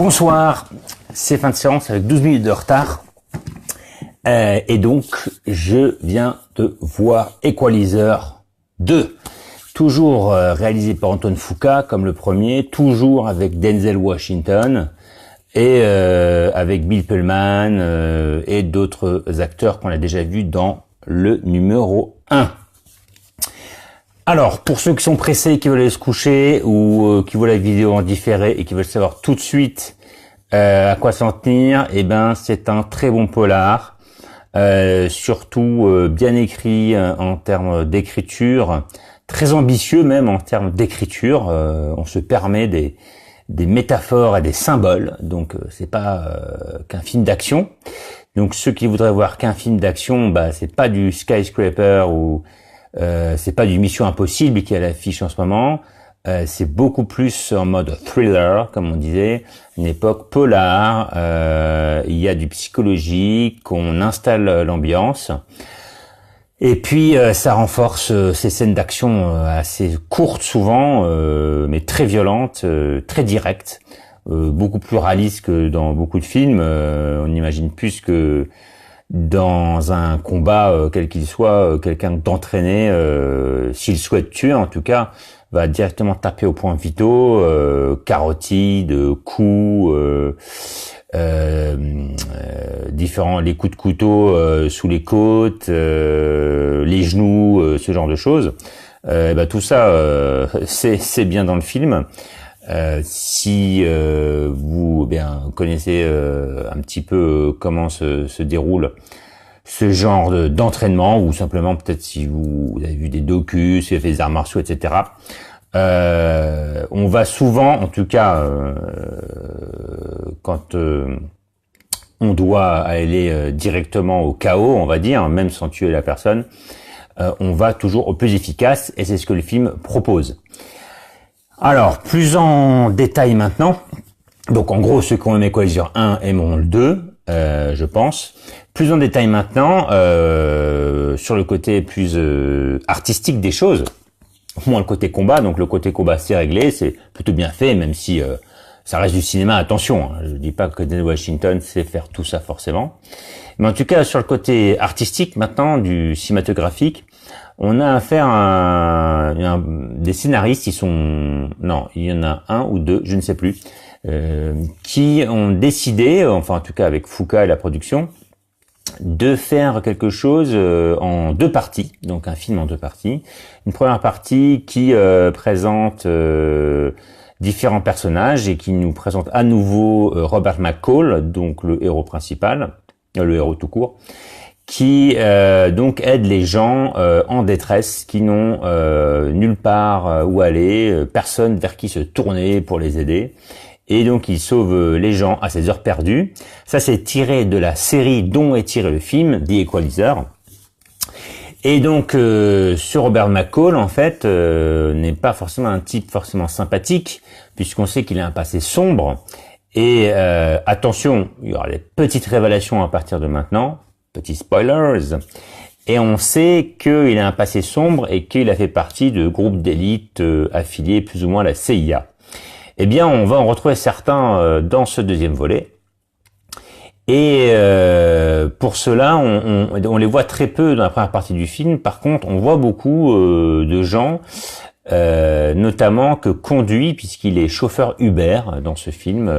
Bonsoir, c'est fin de séance avec 12 minutes de retard. Et donc, je viens de voir Equalizer 2. Toujours réalisé par Antoine Fuqua, comme le premier, toujours avec Denzel Washington et avec Bill Pullman et d'autres acteurs qu'on a déjà vus dans le numéro 1. Alors, pour ceux qui sont pressés, qui veulent aller se coucher ou qui voient la vidéo en différé et qui veulent savoir tout de suite à quoi s'en tenir, eh ben, c'est un très bon polar, surtout bien écrit en termes d'écriture, très ambitieux même en termes d'écriture. On se permet des métaphores et des symboles, donc c'est pas qu'un film d'action. Donc ceux qui voudraient voir qu'un film d'action, bah c'est pas du Skyscraper ou c'est pas du Mission Impossible qui est à l'affiche en ce moment. C'est beaucoup plus en mode thriller, comme on disait, une époque polar. Il y a du psychologique, on installe l'ambiance. Et puis ça renforce ces scènes d'action assez courtes souvent, mais très violentes, très directes, beaucoup plus réalistes que dans beaucoup de films. On imagine plus que dans un combat, quel qu'il soit, quelqu'un d'entraîné, s'il souhaite tuer en tout cas, va directement taper aux points vitaux, carotides, coups, différents, les coups de couteau sous les côtes, les genoux, ce genre de choses. Tout ça, c'est bien dans le film. Si vous connaissez un petit peu comment se déroule ce genre d'entraînement, ou simplement peut-être si vous avez vu des docus, si vous avez fait des arts martiaux, etc. On va souvent, en tout cas, quand on doit aller directement au chaos, on va dire, même sans tuer la personne, on va toujours au plus efficace, et c'est ce que le film propose. Alors, plus en détail maintenant. Donc, en gros, ceux qui ont aimé Equalizer 1 aimeront le 2, je pense. Plus en détail maintenant, sur le côté plus artistique des choses, moins le côté combat. Donc, le côté combat, c'est réglé, c'est plutôt bien fait, même si ça reste du cinéma. Attention, hein, je dis pas que Denzel Washington sait faire tout ça forcément. Mais en tout cas, sur le côté artistique maintenant, du cinématographique, on a affaire à des scénaristes il y en a un ou deux, je ne sais plus, qui ont décidé, enfin en tout cas avec Fuqua et la production, de faire quelque chose en deux parties, donc un film en deux parties. Une première partie qui présente différents personnages et qui nous présente à nouveau Robert McCall, donc le héros principal, le héros tout court, qui donc aide les gens en détresse, qui n'ont nulle part où aller, personne vers qui se tourner pour les aider. Et donc il sauve les gens à ses heures perdues. Ça c'est tiré de la série dont est tiré le film, The Equalizer. Et donc ce Robert McCall en fait n'est pas forcément un type forcément sympathique, puisqu'on sait qu'il a un passé sombre. Et attention, il y aura des petites révélations à partir de maintenant. Petits spoilers, et on sait qu'il a un passé sombre et qu'il a fait partie de groupes d'élite affiliés plus ou moins à la CIA. Eh bien, on va en retrouver certains dans ce deuxième volet. Et pour cela, on les voit très peu dans la première partie du film. Par contre, on voit beaucoup de gens, notamment que conduit, puisqu'il est chauffeur Uber dans ce film,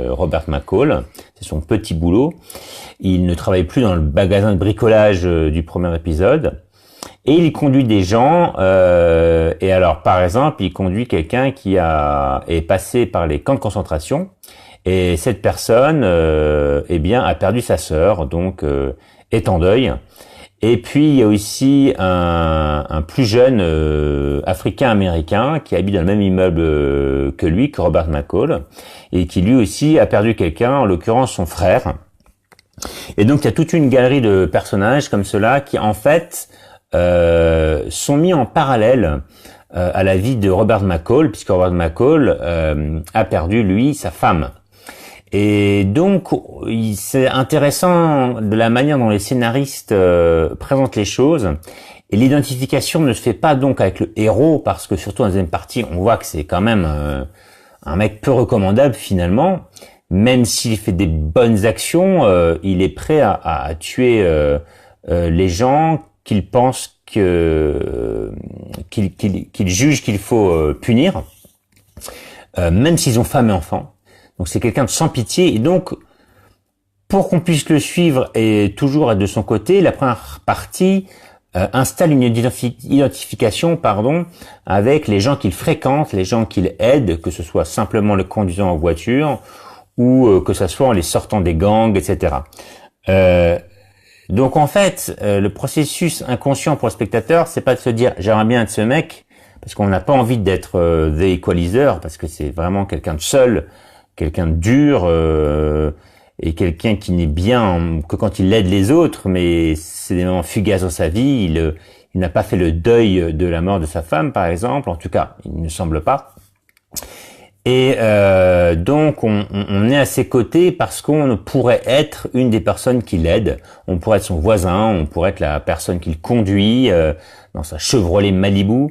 Robert McCall. C'est son petit boulot. Il ne travaille plus dans le magasin de bricolage du premier épisode. Et il conduit des gens, et alors par exemple, il conduit quelqu'un qui est passé par les camps de concentration, et cette personne a perdu sa sœur, donc est en deuil. Et puis il y a aussi un plus jeune africain-américain qui habite dans le même immeuble que lui, que Robert McCall, et qui lui aussi a perdu quelqu'un, en l'occurrence son frère. Et donc il y a toute une galerie de personnages comme cela qui en fait sont mis en parallèle à la vie de Robert McCall, puisque Robert McCall a perdu lui sa femme. Et donc c'est intéressant de la manière dont les scénaristes présentent les choses. Et l'identification ne se fait pas donc avec le héros, parce que surtout dans la deuxième partie, on voit que c'est quand même un mec peu recommandable finalement. même s'il fait des bonnes actions, il est prêt à tuer les gens qu'il pense qu'il juge qu'il faut punir, même s'ils ont femme et enfant. Donc c'est quelqu'un de sans pitié, et donc pour qu'on puisse le suivre et toujours être de son côté, la première partie installe une identification, avec les gens qu'il fréquente, les gens qu'il aide, que ce soit simplement le conduisant en voiture ou que ce soit en les sortant des gangs, etc. Donc en fait, le processus inconscient pour le spectateur, c'est pas de se dire j'aimerais bien être ce mec, parce qu'on n'a pas envie d'être The Equalizer, parce que c'est vraiment quelqu'un de seul, quelqu'un de dur, et quelqu'un qui n'est bien que quand il aide les autres, mais c'est des moments fugaces dans sa vie. Il n'a pas fait le deuil de la mort de sa femme, par exemple. En tout cas, il ne semble pas. Et donc, on est à ses côtés parce qu'on pourrait être une des personnes qui l'aide. On pourrait être son voisin, on pourrait être la personne qu'il conduit dans sa Chevrolet Malibu.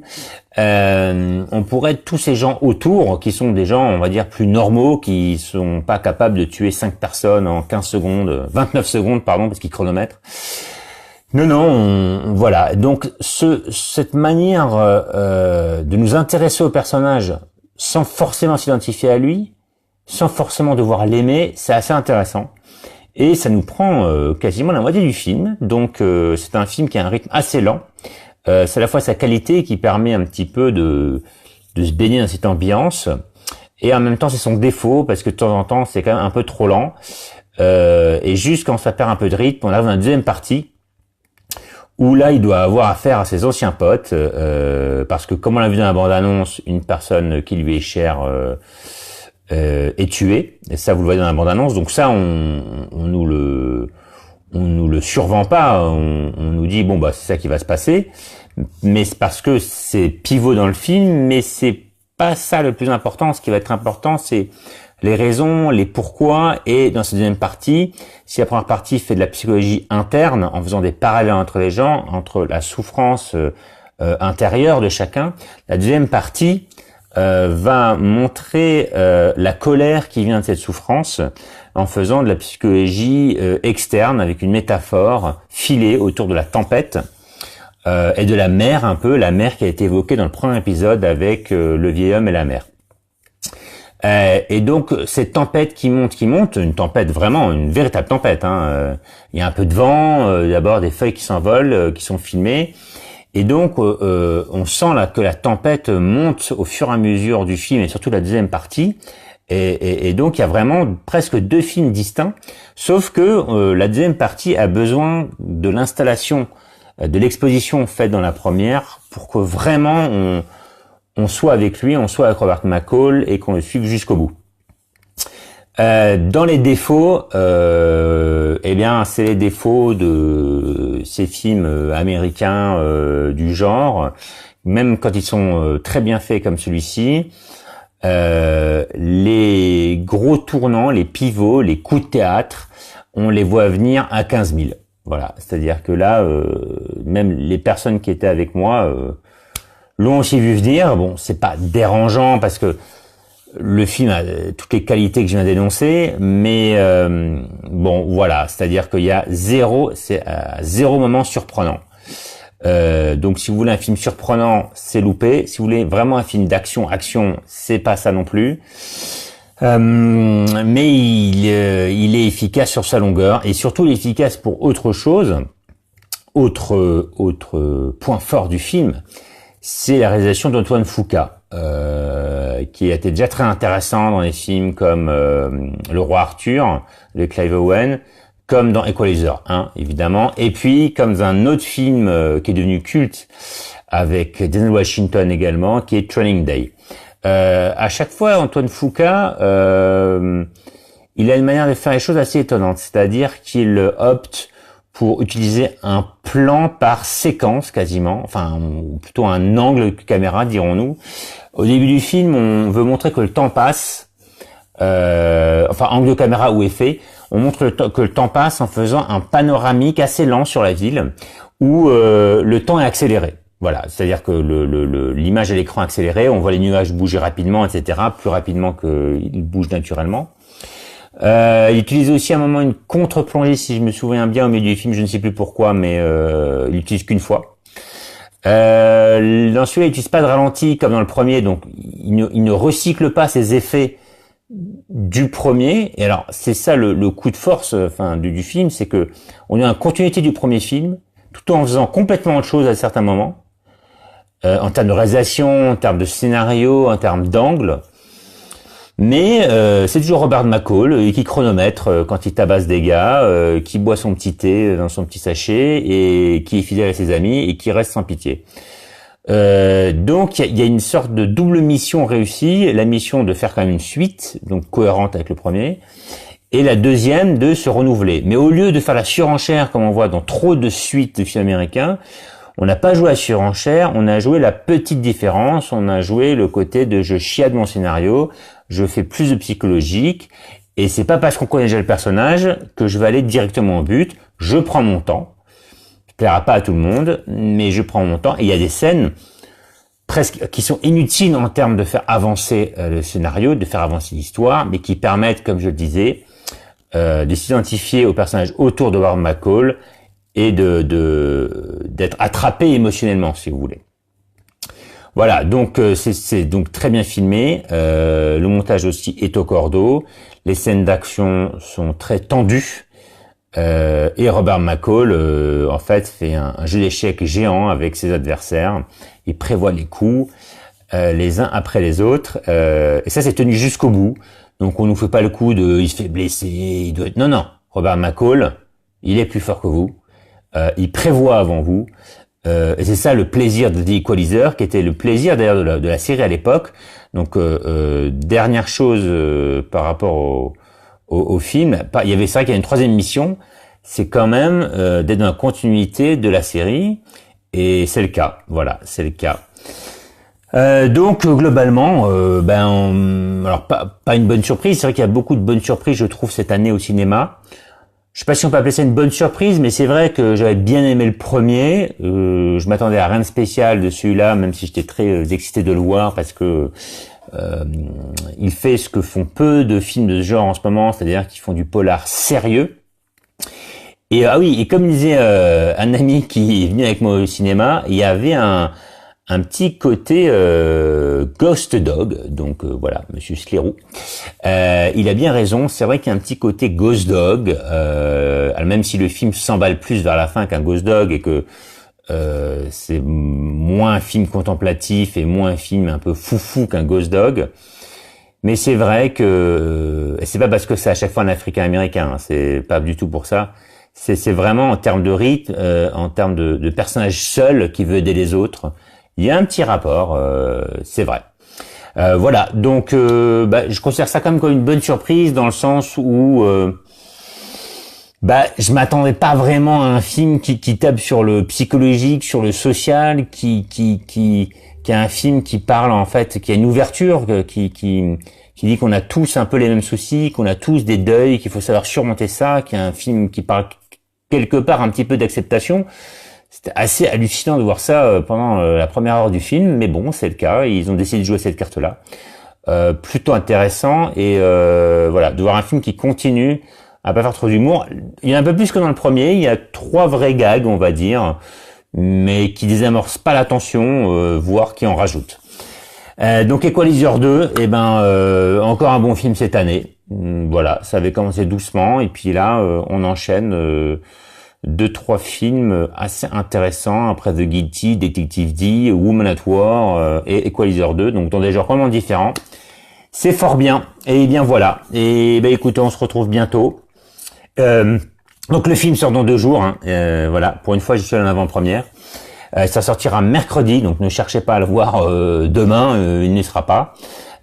On pourrait être tous ces gens autour qui sont des gens, on va dire, plus normaux, qui sont pas capables de tuer 5 personnes en 15 secondes, 29 secondes, parce qu'ils chronomètrent. Non, voilà. Donc, cette manière de nous intéresser au personnage sans forcément s'identifier à lui, sans forcément devoir l'aimer, c'est assez intéressant. Et ça nous prend quasiment la moitié du film. Donc, c'est un film qui a un rythme assez lent. C'est à la fois sa qualité qui permet un petit peu de se baigner dans cette ambiance, et en même temps c'est son défaut parce que de temps en temps c'est quand même un peu trop lent, et juste quand ça perd un peu de rythme, on arrive dans la deuxième partie où là il doit avoir affaire à ses anciens potes, parce que comme on l'a vu dans la bande-annonce, une personne qui lui est chère est tuée, et ça vous le voyez dans la bande-annonce, donc ça on nous le survend pas, on nous dit bon bah c'est ça qui va se passer, mais c'est parce que c'est pivot dans le film, mais c'est pas ça le plus important. Ce qui va être important, c'est les raisons, les pourquoi, et dans cette deuxième partie, si la première partie fait de la psychologie interne en faisant des parallèles entre les gens, entre la souffrance intérieure de chacun, la deuxième partie va montrer la colère qui vient de cette souffrance en faisant de la psychologie externe avec une métaphore filée autour de la tempête et de la mer, un peu la mer qui a été évoquée dans le premier épisode avec le vieil homme et la mer. Et donc cette tempête qui monte, une tempête vraiment, une véritable tempête. Il y a un peu de vent, d'abord des feuilles qui s'envolent, qui sont filmées. Et donc, on sent là que la tempête monte au fur et à mesure du film, et surtout la deuxième partie. Et donc, il y a vraiment presque deux films distincts, sauf que la deuxième partie a besoin de l'installation, de l'exposition faite dans la première, pour que vraiment on soit avec lui, on soit avec Robert McCall, et qu'on le suive jusqu'au bout. Dans les défauts, eh bien, c'est les défauts de ces films américains du genre, même quand ils sont très bien faits comme celui-ci. Les gros tournants, les pivots, les coups de théâtre, on les voit venir à 15 000. Voilà, c'est-à-dire que là, même les personnes qui étaient avec moi l'ont aussi vu venir. Bon, c'est pas dérangeant parce que le film a toutes les qualités que je viens d'énoncer, mais bon, voilà, c'est-à-dire qu'il y a zéro moment surprenant. Donc, si vous voulez un film surprenant, c'est loupé. Si vous voulez vraiment un film d'action, c'est pas ça non plus. Mais il est efficace sur sa longueur, et surtout il est efficace pour autre chose. Autre point fort du film, c'est la réalisation d'Antoine Fuqua, qui a été déjà très intéressant dans des films comme Le Roi Arthur de Clive Owen, comme dans Equalizer 1 évidemment, et puis comme dans un autre film qui est devenu culte avec Denzel Washington également, qui est Training Day. À chaque fois, Antoine Fuqua, il a une manière de faire les choses assez étonnante, c'est-à-dire qu'il opte pour utiliser un plan par séquence quasiment, enfin plutôt un angle de caméra, dirons-nous. Au début du film, on veut montrer que le temps passe, enfin angle de caméra ou effet, on montre que le temps passe en faisant un panoramique assez lent sur la ville, où le temps est accéléré. Voilà, c'est-à-dire que l'image à l'écran accélérée, on voit les nuages bouger rapidement, etc., plus rapidement qu'ils bougent naturellement. Il utilise aussi à un moment une contre-plongée, si je me souviens bien, au milieu du film, je ne sais plus pourquoi, mais il l'utilise qu'une fois. Dans celui-là, il n'utilise pas de ralenti comme dans le premier, donc il ne recycle pas ses effets du premier. Et alors, c'est ça le coup de force, du film, c'est que on est en continuité du premier film, tout en faisant complètement autre chose à certains moments, en termes de réalisation, en termes de scénario, en termes d'angle. Mais c'est toujours Robert McCall qui chronomètre quand il tabasse des gars, qui boit son petit thé dans son petit sachet et qui est fidèle à ses amis et qui reste sans pitié. Donc il y a une sorte de double mission réussie, la mission de faire quand même une suite, donc cohérente avec le premier, et la deuxième de se renouveler. Mais au lieu de faire la surenchère comme on voit dans trop de suites de films américains, on n'a pas joué la surenchère, on a joué la petite différence, on a joué le côté de je chiade mon scénario, je fais plus de psychologique, et c'est pas parce qu'on connaît déjà le personnage que je vais aller directement au but, je prends mon temps, ça plaira pas à tout le monde, mais je prends mon temps, et il y a des scènes presque qui sont inutiles en termes de faire avancer le scénario, de faire avancer l'histoire, mais qui permettent, comme je le disais, de s'identifier aux personnages autour de Warren McCall, et d'être attrapé émotionnellement, si vous voulez. Voilà, donc c'est donc très bien filmé. Le montage aussi est au cordeau. Les scènes d'action sont très tendues. Et Robert McCall, en fait, fait un jeu d'échecs géant avec ses adversaires. Il prévoit les coups, les uns après les autres. Et ça, c'est tenu jusqu'au bout. Donc, on nous fait pas le coup de, il se fait blesser, il doit être... Non. Robert McCall, il est plus fort que vous. Il prévoit avant vous, et c'est ça le plaisir de The Equalizer, qui était le plaisir d'ailleurs de la série à l'époque. Donc dernière chose par rapport au film, il y avait ça qu'il y a une troisième mission, c'est quand même d'être dans la continuité de la série, et c'est le cas. Voilà, c'est le cas. Donc globalement, alors pas une bonne surprise. C'est vrai qu'il y a beaucoup de bonnes surprises, je trouve, cette année au cinéma. Je sais pas si on peut appeler ça une bonne surprise, mais c'est vrai que j'avais bien aimé le premier. Je m'attendais à rien de spécial de celui-là, même si j'étais très excité de le voir, parce que il fait ce que font peu de films de ce genre en ce moment, c'est-à-dire qu'ils font du polar sérieux. Et et comme disait un ami qui est venu avec moi au cinéma, il y avait un petit côté Ghost Dog, donc voilà, Monsieur Sclérou. Il a bien raison, c'est vrai qu'il y a un petit côté Ghost Dog, même si le film s'emballe plus vers la fin qu'un Ghost Dog et que c'est moins un film contemplatif et moins un film un peu foufou qu'un Ghost Dog. Mais c'est vrai que et c'est pas parce que c'est à chaque fois un Africain-Américain, hein, c'est pas du tout pour ça. C'est vraiment en termes de rythme, en termes de personnage seul qui veut aider les autres. Il y a un petit rapport, c'est vrai. Voilà, donc je considère ça comme une bonne surprise dans le sens où je m'attendais pas vraiment à un film qui tape sur le psychologique, sur le social, qui est un film qui parle en fait, qui a une ouverture, qui dit qu'on a tous un peu les mêmes soucis, qu'on a tous des deuils, qu'il faut savoir surmonter ça, qui est un film qui parle quelque part un petit peu d'acceptation. C'était assez hallucinant de voir ça pendant la première heure du film, mais bon, c'est le cas. Ils ont décidé de jouer cette carte-là. Plutôt intéressant et voilà, de voir un film qui continue à pas faire trop d'humour. Il y en a un peu plus que dans le premier. Il y a 3 vrais gags, on va dire, mais qui désamorcent pas la tension, voire qui en rajoutent. Donc Equalizer 2, encore un bon film cette année. Voilà, ça avait commencé doucement et puis là, on enchaîne. 2-3 films assez intéressants après The Guilty, Detective D, Woman at War et Equalizer 2, donc dans des genres vraiment différents. C'est fort bien. Et bien voilà. Et écoutez, on se retrouve bientôt. Donc le film sort dans 2 jours. Hein. Voilà. Pour une fois, je suis à l'avant-première. Ça sortira mercredi, donc ne cherchez pas à le voir demain. Il n'y sera pas. Et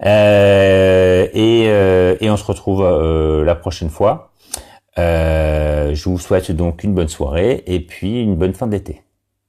on se retrouve la prochaine fois. Je vous souhaite donc une bonne soirée et puis une bonne fin d'été.